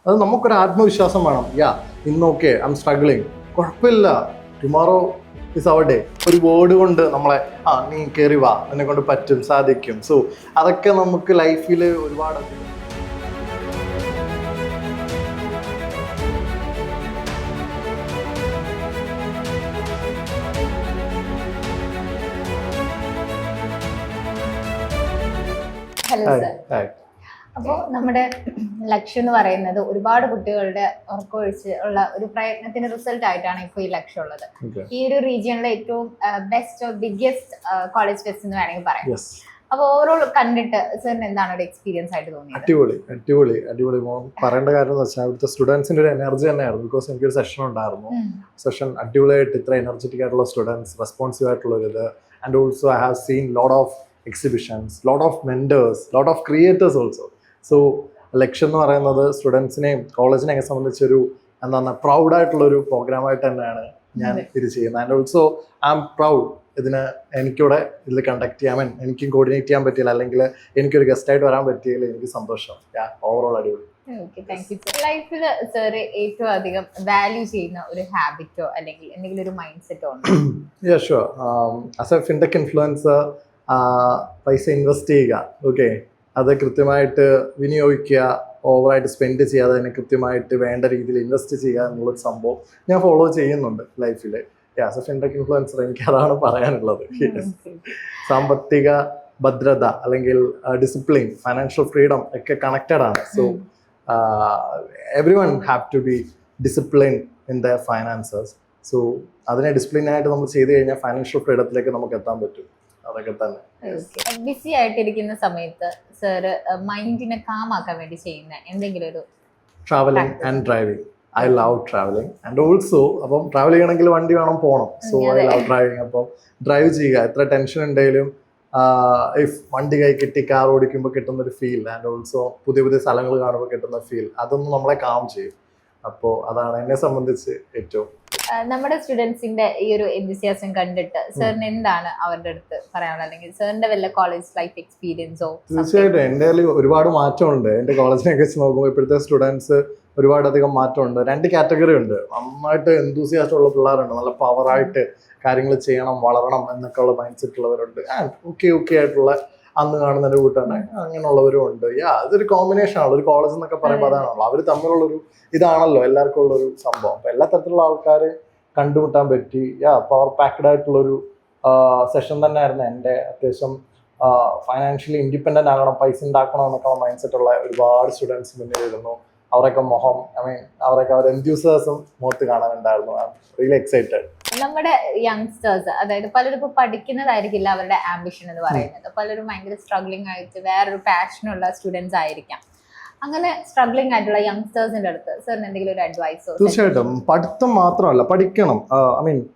അത് നമുക്കൊരു ആത്മവിശ്വാസം വേണം. ഇന്നോക്കെ ഐ എം സ്ട്രഗ്ലിങ്, കുഴപ്പമില്ല, ടുമോറോ ഇസ് അവർ ഡേ. ഒരു വേർഡ് കൊണ്ട് നമ്മളെ നീ കയറി വാ, എന്നെ കൊണ്ട് പറ്റും, സാധിക്കും. സോ അതൊക്കെ നമുക്ക് ലൈഫിൽ ഒരുപാട് ഹലോ സർ. അപ്പോൾ നമ്മുടെ ലക്ഷ്യം എന്ന് പറയുന്നത് ഒരുപാട് കുട്ടികളുടെ ഉറക്കമൊഴിച്ച് ഉള്ള ഒരു പ്രയത്നത്തിന്റെ റിസൾട്ട് ആയിട്ടാണ് ഇപ്പോൾ ഈ ലക്ഷ്യം ഉള്ളത്. ഈ ഒരു റീജിയണിലെ ഏറ്റവും ബെസ്റ്റ് ബിഗ്ഗസ്റ്റ് കോളേജ് ഫെസ്റ്റ് എന്ന് വേണമെങ്കിൽ പറയാം. അപ്പോൾ ഓവറോൾ കണ്ടിട്ട് സാറിന് എന്താണ് ഒരു എക്സ്പീരിയൻസ് ആയിട്ട് തോന്നിയത്? അടിപൊളി അടിപൊളി അടിപൊളി. പറയേണ്ട കാര്യം എന്ന് വെച്ചാൽ അവിടുത്തെ സ്റ്റുഡൻസിന്റെ ഒരു എനർജി തന്നെയായിരുന്നു. ബിക്കോസ് എനിക്കൊരു സെഷൻ ഉണ്ടായിരുന്നു. സെഷൻ അടിപൊളിയായിട്ട് ഇത്ര എനർജറ്റിക് ആയിട്ടുള്ള സ്റ്റുഡൻസ്, റെസ്പോൺസീവ് ആയിട്ടുള്ള ഒരു ഇത്. And also I have seen lot of exhibitions, lot of mentors, lot of creators also. So ലക്ഷ്യം എന്ന് പറയുന്നത് സ്റ്റുഡൻസിനെയും കോളേജിനെയൊക്കെ സംബന്ധിച്ചൊരു എന്താണ് പ്രൗഡായിട്ടുള്ളൊരു പ്രോഗ്രാമായിട്ട് തന്നെയാണ് ഞാൻ ഇത് ചെയ്യുന്നത്. And also I am proud ഇതിന് എനിക്കിവിടെ ഇതിൽ കണ്ടക്ട് ചെയ്യാൻ, എനിക്കും കോർഡിനേറ്റ് ചെയ്യാൻ പറ്റിയില്ല, അല്ലെങ്കിൽ എനിക്കൊരു ഗസ്റ്റായിട്ട് വരാൻ പറ്റിയില്ല, എനിക്ക് സന്തോഷം. ഓവറോൾ അടിപൊളി. ലൈഫിൽ സാർ ഏറ്റവും അധികം വാല്യൂ ചെയ്യുന്ന ഒരു ഹാബിറ്റോ അല്ലെങ്കിൽ എന്തെങ്കിലും ഒരു മൈൻഡ് സെറ്റോ ഉണ്ടോ? Sure. As A fintech influencer പൈസ ഇൻവെസ്റ്റ് ചെയ്യുക, ഓക്കെ, അത് കൃത്യമായിട്ട് വിനിയോഗിക്കുക, ഓവറായിട്ട് സ്പെൻഡ് ചെയ്യാതെ തന്നെ കൃത്യമായിട്ട് വേണ്ട രീതിയിൽ ഇൻവെസ്റ്റ് ചെയ്യുക എന്നുള്ളൊരു സംഭവം ഞാൻ ഫോളോ ചെയ്യുന്നുണ്ട് ലൈഫിൽ. ആസ് എ ഫിൻടെക് ഇൻഫ്ലുവൻസർ എനിക്ക് അതാണ് പറയാനുള്ളത്. സാമ്പത്തിക ഭദ്രത അല്ലെങ്കിൽ ഡിസിപ്ലിൻ, ഫൈനാൻഷ്യൽ ഫ്രീഡം ഒക്കെ കണക്റ്റഡ് ആണ്. So everyone have to be discipline in the finances. So അതിനെ ഡിസിപ്ലിനായിട്ട് നമ്മൾ ചെയ്ത് കഴിഞ്ഞാൽ ഫൈനാൻഷ്യൽ ഫ്രീഡത്തിലേക്ക് നമുക്ക് എത്താൻ പറ്റും. അതൊക്കെ തന്നെ. ബിസി ആയിട്ടിരിക്കുന്ന സമയത്ത് സാർ മൈൻഡിനെ കാമാക്കാൻ വേണ്ടി ചെയ്യുന്ന എന്തെങ്കിലും ഒരു? Travelling and driving. I love travelling and also അപ്പം ട്രാവൽ ചെയ്യണമെങ്കിൽ വണ്ടി വേണം, പോകണം. So I love driving. അപ്പം ഡ്രൈവ് ചെയ്യുക, എത്ര ടെൻഷൻ ഉണ്ടെങ്കിലും ഇഫ് വണ്ടി കൈ കിട്ടി കാർ ഓടിക്കുമ്പോൾ കിട്ടുന്നൊരു ഫീൽ, ആൻഡ് ഓൾസോ പുതിയ പുതിയ സ്ഥലങ്ങൾ കാണുമ്പോൾ കിട്ടുന്ന ഫീൽ, അതൊന്നും നമ്മളെ കാം ചെയ്യും. അപ്പോൾ അതാണ് എന്നെ സംബന്ധിച്ച് ഏറ്റവും. നമ്മുടെ സ്റ്റുഡൻസിന്റെ ഈ ഒരു എൻതൂസിയാസം കണ്ടിട്ട് സാറിന് എന്താണ് അവരുടെ അടുത്ത് പറയാനുള്ളത്, അല്ലെങ്കിൽ സാറിന്റെ വല്ല കോളേജ് ലൈഫ് എക്സ്പീരിയൻസോ? തീർച്ചയായിട്ടും എൻ്റെ ഒരുപാട് മാറ്റമുണ്ട്. എൻ്റെ കോളേജിനെ വെച്ച് നോക്കുമ്പോൾ ഇപ്പോഴത്തെ സ്റ്റുഡൻസ് ഒരുപാടധികം മാറ്റമുണ്ട്. രണ്ട് കാറ്റഗറി ഉണ്ട്. നന്നായിട്ട് എന്തൂസിയാസം ഉള്ള പിള്ളേരുണ്ട്, നല്ല പവറായിട്ട് കാര്യങ്ങൾ ചെയ്യണം, വളരണം എന്നൊക്കെ ഉള്ള മൈൻഡ് സെറ്റ് ഉള്ളവരുണ്ട്. ഓക്കെ ആയിട്ടുള്ള അന്ന് കാണുന്നതിൻ്റെ കൂട്ടാണ് അങ്ങനെയുള്ളവരും ഉണ്ട്. അതൊരു കോമ്പിനേഷൻ ആണ്. ഒരു കോളേജ് എന്നൊക്കെ പറയുമ്പോൾ അതാണല്ലോ, അവർ തമ്മിലുള്ളൊരു ഇതാണല്ലോ എല്ലാവർക്കും ഉള്ളൊരു സംഭവം. അപ്പം എല്ലാ തരത്തിലുള്ള ആൾക്കാർ കണ്ടുമുട്ടാൻ പറ്റി. പവർ പാക്ഡ് ആയിട്ടുള്ളൊരു സെഷൻ തന്നെയായിരുന്നു എൻ്റെ. അത്യാവശ്യം ഫൈനാൻഷ്യലി ഇൻഡിപെൻഡൻ്റ് ആകണം, പൈസ ഉണ്ടാക്കണം എന്നൊക്കെ മൈൻഡ് സെറ്റ് ഉള്ള ഒരുപാട് സ്റ്റുഡൻസ് മുന്നിൽ ഇരുന്നു. അവരൊക്കെ മുഖം, അവരൊക്കെ അവർ എൻതൂസിയാസം മുഖത്ത് കാണാനുണ്ടായിരുന്നു. I am really excited. നമ്മുടെ യങ്സ്റ്റേഴ്സ്, അതായത് പലരും ഇപ്പോൾ പഠിക്കുന്നതായിരിക്കില്ല അവരുടെ ആംബിഷൻ എന്ന് പറയുന്നത്. പലരും ഭയങ്കര സ്ട്രഗ്ലിംഗ് ആയിട്ട് വേറൊരു പാഷനുള്ള സ്റ്റുഡൻസ് ആയിരിക്കാം. അങ്ങനെ സ്ട്രഗ്ലിംഗ് ആയിട്ടുള്ള യങ്സ്റ്റേഴ്സിന്റെ അടുത്ത് സാറിന് എന്തെങ്കിലും ഒരു അഡ്വൈസോ? തീർച്ചയായിട്ടും. പഠിത്തം മാത്രമല്ല, പഠിക്കണം.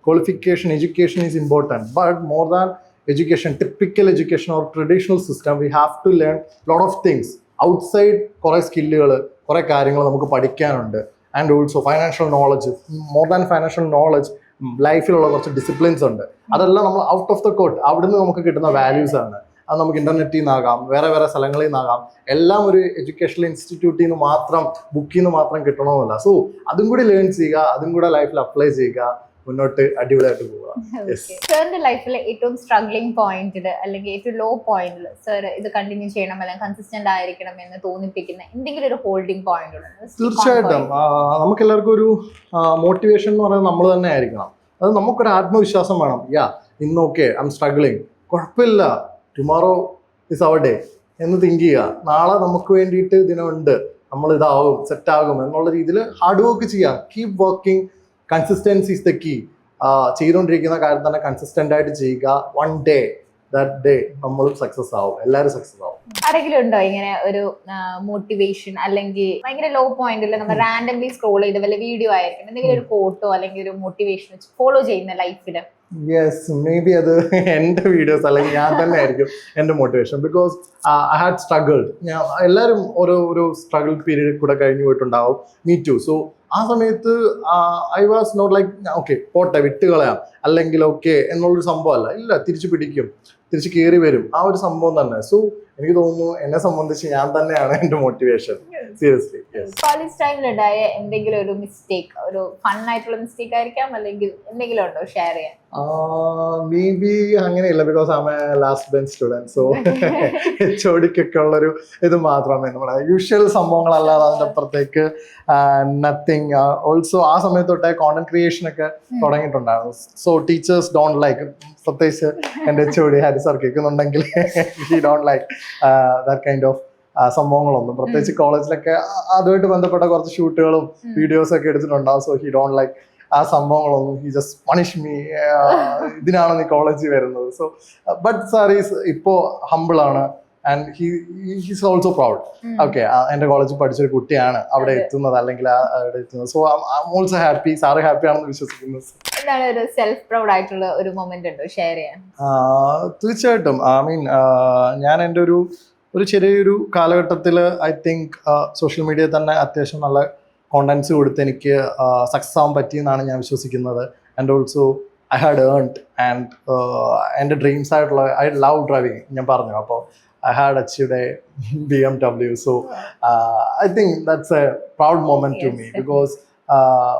Qualification, education is important, but more than education, typical education or traditional system, we have to learn lot of things outside. കുറേ സ്കില്ലുകൾ, കുറേ കാര്യങ്ങൾ നമുക്ക് പഠിക്കാനുണ്ട്. And also financial knowledge, more than financial knowledge, ലൈഫിലുള്ള കുറച്ച് ഡിസിപ്ലിൻസ് ഉണ്ട്. അതെല്ലാം നമ്മൾ ഔട്ട് ഓഫ് ദ കോട്ട്, അവിടുന്ന് നമുക്ക് കിട്ടുന്ന വാല്യൂസ് ആണ്. അത് നമുക്ക് ഇന്റർനെറ്റിൽ നിന്നാകാം, വേറെ വേറെ സ്ഥലങ്ങളിൽ നിന്നാകാം. എല്ലാം ഒരു എഡ്യൂക്കേഷണൽ ഇൻസ്റ്റിറ്റ്യൂട്ടിൽ നിന്ന് മാത്രം, ബുക്കിൽ നിന്ന് മാത്രം കിട്ടണമെന്നില്ല. സോ അതും കൂടി ലേൺ ചെയ്യുക, അതും കൂടെ ലൈഫിൽ അപ്ലൈ ചെയ്യുക, മുന്നോട്ട് അടിപൊളിയായിട്ട് പോവുക. സാറിന്റെ ലൈഫിലെ ഏറ്റവും സ്ട്രഗ്ലിംഗ് പോയിന്റിൽ അല്ലെങ്കിൽ ഏറ്റവും ലോ പോയിന്റിൽ സാർ ഇത് കണ്ടിന്യൂ ചെയ്യണം അല്ലെങ്കിൽ കൺസിസ്റ്റന്റ് ആയിരിക്കണം എന്ന് തോന്നിപ്പിക്കുന്ന എന്തെങ്കിലും ഒരു ഹോൾഡിംഗ് പോയിന്റ് ഉണ്ടോ? തീർച്ചയായിട്ടും. നമുക്ക് എല്ലാവർക്കും ഒരു മോട്ടിവേഷൻ എന്ന് പറയുന്നത് നമ്മൾ തന്നെ ആയിരിക്കണം. അത് നമുക്കൊരു ആത്മവിശ്വാസം വേണം. ഇന്നോക്കെ ഐ എം സ്ട്രഗ്ലിംഗ്, കുഴപ്പമില്ല, ടുമോറോ ഇസ് അവർ ഡേ എന്ന് തിങ്ക് ചെയ്യുക. നാളെ നമുക്ക് വേണ്ടിയിട്ട് ഇതിനുണ്ട്, നമ്മൾ ഇതാകും, സെറ്റാകും എന്നുള്ള രീതിയിൽ ഹാർഡ് വർക്ക് ചെയ്യുക. Keep working, consistency is the key. ചെയ്തുകൊണ്ടിരിക്കുന്ന കാര്യം തന്നെ കൺസിസ്റ്റന്റ് ആയിട്ട് ചെയ്യുക. വൺ ഡേ ദാറ്റ് ഡേ നമ്മൾ സക്സസ് ആവും, എല്ലാവരും സക്സസ് ആവും. ആരെങ്കിലും ഉണ്ടോ ഇങ്ങനെ ഒരു മോട്ടിവേഷൻ അല്ലെങ്കിൽ ഭയങ്കര ലോ പോയിന്റിൽ നമ്മൾ റാൻഡംലി സ്ക്രോൾ ചെയ്ത് വല്ല വീഡിയോ ആയിരിക്കും, എന്തെങ്കിലും ഒരു ഫോട്ടോ അല്ലെങ്കിൽ ഒരു മോട്ടിവേഷൻ വെച്ച് ഫോളോ ചെയ്യുന്ന ലൈഫിൽ? യെസ്, മേ ബി അത് എൻ്റെ വീഡിയോസ് അല്ലെങ്കിൽ ഞാൻ തന്നെ ആയിരിക്കും എൻ്റെ motivation. Because I had struggled. എല്ലാവരും ഓരോ സ്ട്രഗിൾ പീരീഡ് കൂടെ കഴിഞ്ഞു പോയിട്ടുണ്ടാവും. Me to. സോ ആ സമയത്ത് I was not like okay പോട്ടെ വിട്ടുകളയാം അല്ലെങ്കിൽ ഓക്കെ എന്നുള്ളൊരു സംഭവമല്ല, ഇല്ല തിരിച്ചു പിടിക്കും, തിരിച്ച് കയറി വരും, ആ ഒരു സംഭവം തന്നെ. സോ എനിക്ക് തോന്നുന്നു എന്നെ സംബന്ധിച്ച് ഞാൻ തന്നെയാണ് എൻ്റെ മോട്ടിവേഷൻ, സീരിയസ്ലി. കോളേജ് ടൈമിലുണ്ടായ എന്തെങ്കിലും ഒരു മിസ്റ്റേക്ക്, ഒരു ഫൺ ആയിട്ടുള്ള മിസ്റ്റേക്ക് ആയിരിക്കാം, അല്ലെങ്കിൽ എന്തെങ്കിലും ഉണ്ടോ ഷെയർ ചെയ്യാൻ? മേ ബി അങ്ങനെയില്ല, because am a last bench student. So HODക്കൊക്കെ ഉള്ളൊരു ഇത് മാത്രമേ നമ്മുടെ യൂഷ്വൽ സംഭവങ്ങളല്ലാതെ അതിൻ്റെ അപ്പുറത്തേക്ക് നത്തിങ്. ഓൾസോ ആ സമയത്ത് തൊട്ടേ കോണ്ടന്റ് ക്രിയേഷൻ ഒക്കെ തുടങ്ങിയിട്ടുണ്ടായിരുന്നു. സോ ടീച്ചേഴ്സ് ഡോണ്ട് ലൈക്ക്, പ്രത്യേകിച്ച് എൻ്റെ HOD ഹാരി സാർ കേൾക്കുന്നുണ്ടെങ്കിൽ he don't like that kind of സംഭവങ്ങളൊന്നും. പ്രത്യേകിച്ച് കോളേജിലൊക്കെ അതുമായിട്ട് ബന്ധപ്പെട്ട കുറച്ച് ഷൂട്ടുകളും വീഡിയോസും ഒക്കെ എടുത്തിട്ടുണ്ടാവും. സോ ഹി ഡോണ്ട് ലൈക്ക് ആ സംഭവങ്ങളൊന്നും. ഹി ജസ്റ്റ് പണിഷ് മീ, ഇതിനാണ് നീ കോളേജിൽ വരുന്നത്. സോ ബട്ട് സാർ ഈസ് ഇപ്പോ ഹംബിൾ ആണ് and he's also proud. Okay, എൻ്റെ കോളേജിൽ പഠിച്ചൊരു കുട്ടിയാണ് അവിടെ എത്തുന്നത്, അല്ലെങ്കിൽ അവിടെ എത്തുന്നത്. So I am also happy, sir happy ആണെന്ന് വിശ്വസിക്കുന്നു. എന്താണ് ഒരു സെൽഫ് പ്രൗഡ് ആയിട്ടുള്ള ഒരു മൊമെന്റ് ഉണ്ടോ ഷെയർ ചെയ്യാൻ? തീർച്ചയായിട്ടും. ഐ മീൻ ഞാൻ എൻ്റെ ഒരു ചെറിയൊരു കാലഘട്ടത്തിൽ ഐ തിങ്ക് സോഷ്യൽ മീഡിയ തന്നെ അത്യാവശ്യം നല്ല കോണ്ടന്റ്സ് കൊടുത്ത് എനിക്ക് സക്സസ് ആവാൻ പറ്റിയെന്നാണ് ഞാൻ വിശ്വസിക്കുന്നത്. And also I had earned and എൻ്റെ ഡ്രീംസ് ആയിട്ടുള്ള ഐ ലവ് ഡ്രൈവിങ് ഞാൻ പറഞ്ഞു. അപ്പോൾ I had achieved a BMW. So I think that's a proud moment to me, because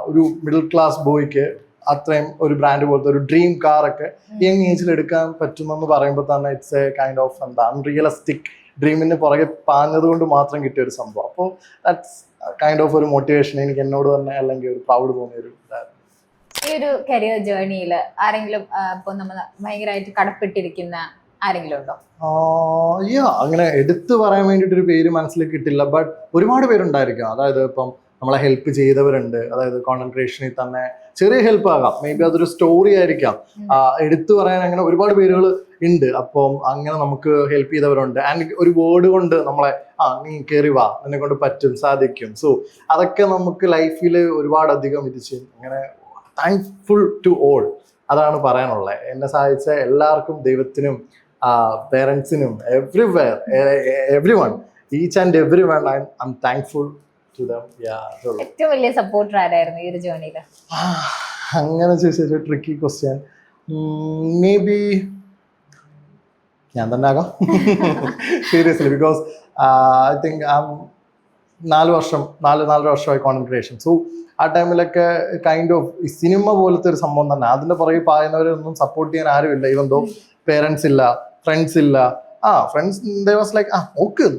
ഒരു മിഡിൽ ക്ലാസ് ബോയ്ക്ക് അത്രയും ഒരു ബ്രാൻഡ് പോലത്തെ ഒരു ഡ്രീം കാറൊക്കെ യങ് ഏജിൽ എടുക്കാൻ പറ്റുമെന്ന് പറയുമ്പോൾ തന്നെ ഇറ്റ്സ് എ കൈൻഡ് ഓഫ് എന്താ അൺറിയലിസ്റ്റിക് ഡ്രീമിന് പുറകെ പാഞ്ഞത് കൊണ്ട് മാത്രം കിട്ടിയ ഒരു സംഭവം. അപ്പോൾ ദാറ്റ്സ് കൈൻഡ് ഓഫ് ഒരു മോട്ടിവേഷൻ എനിക്ക് എന്നോട് തന്നെ, അല്ലെങ്കിൽ ഒരു പ്രൗഡ് തോന്നിയ ഒരു ഇതായിരുന്നു. ഈ ഒരു കരിയർ ജേർണിയിൽ ആരെങ്കിലും ഇപ്പൊ നമ്മൾ ഭയങ്കരമായിട്ട് കടപ്പെട്ടിരിക്കുന്ന ആരെങ്കിലും ഉണ്ടോ? അങ്ങനെ എടുത്തു പറയാൻ വേണ്ടിയിട്ടൊരു പേര് മനസ്സിലേക്ക് കിട്ടില്ല, ബട്ട് ഒരുപാട് പേരുണ്ടായിരിക്കും. അതായത് ഇപ്പം നമ്മളെ ഹെൽപ്പ് ചെയ്തവരുണ്ട്. അതായത് കോണ്ടന്റ് ക്രിയേഷനിൽ തന്നെ ചെറിയ ഹെൽപ്പ് ആകാം, മേ ബി അതൊരു സ്റ്റോറി ആയിരിക്കാം. എടുത്തു പറയാൻ അങ്ങനെ ഒരുപാട് പേരുകൾ ഉണ്ട്. അപ്പം അങ്ങനെ നമുക്ക് ഹെൽപ്പ് ചെയ്തവരുണ്ട്. ആൻഡ് ഒരു വേർഡ് കൊണ്ട് നമ്മളെ നീ കയറി വാ, നിന്നെ കൊണ്ട് പറ്റും, സാധിക്കും. സോ അതൊക്കെ നമുക്ക് ലൈഫിൽ ഒരുപാടധികം ഇത് ചെയ്യും. അങ്ങനെ താങ്ക്ഫുൾ ടു ഓൾ, അതാണ് പറയാനുള്ളത്. എന്നെ സഹായിച്ച എല്ലാവർക്കും, ദൈവത്തിനും പേരൻസിനും, everyone, each and every one, I am thankful to them. ഏറ്റവും വലിയ സപ്പോർട്ടർ ആരായിരുന്നു ഈ ഒരു ജേർണിയിൽ? അങ്ങനെ ചോദിച്ചൊരു ട്രിക്കി ക്വസ്റ്റ്യൻ. മേ ബി ഞാൻ തന്നെ ആകാം, സീരിയസ്ലി. ബിക്കോസ് ഐ തിങ്ക് 4 വർഷമായി കോണ്ടന്റ് ക്രിയേഷൻ. സോ ആ ടൈമിലൊക്കെ കൈൻഡ് ഓഫ് ഈ സിനിമ പോലത്തെ ഒരു സംഭവം തന്നെ, അതിൻ്റെ പുറകെ പായുന്നവരൊന്നും സപ്പോർട്ട് ചെയ്യാൻ ആരുമില്ല. ഈവൻ ദോ പേരൻസ് ഇല്ല, ഫ്രണ്ട്സ് ഇല്ല. ഫ്രണ്ട്സ് ദേ വാസ് ലൈക്ക്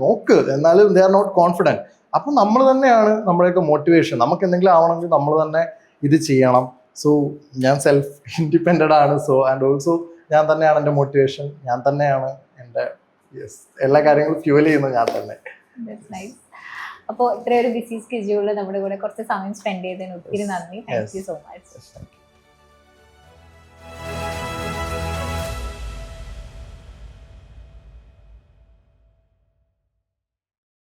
നോക്ക് എന്നാലും ദേ ആർ നോട്ട് കോൺഫിഡൻറ്റ്. അപ്പം നമ്മൾ തന്നെയാണ് നമ്മുടെയൊക്കെ മോട്ടിവേഷൻ. നമുക്ക് എന്തെങ്കിലും ആവണമെങ്കിൽ നമ്മൾ തന്നെ ഇത് ചെയ്യണം. സോ ഞാൻ സെൽഫ് ഇൻഡിപെൻഡൻ്റ് ആണ്. സോ ആൻഡ് ഓൾസോ ഞാൻ തന്നെയാണ് എൻ്റെ മോട്ടിവേഷൻ, ഞാൻ തന്നെയാണ് എൻ്റെ എല്ലാ കാര്യങ്ങളും ഫ്യൂവൽ ചെയ്യുന്നത് ഞാൻ തന്നെ. അപ്പോൾ ഇത്രയൊരു ബിസി സ്കെഡ്യൂളിൽ നമ്മുടെ കൂടെ കുറച്ച് സമയം സ്പെൻഡ് ചെയ്തതിന് ഒത്തിരി നന്ദി. Thank you so much.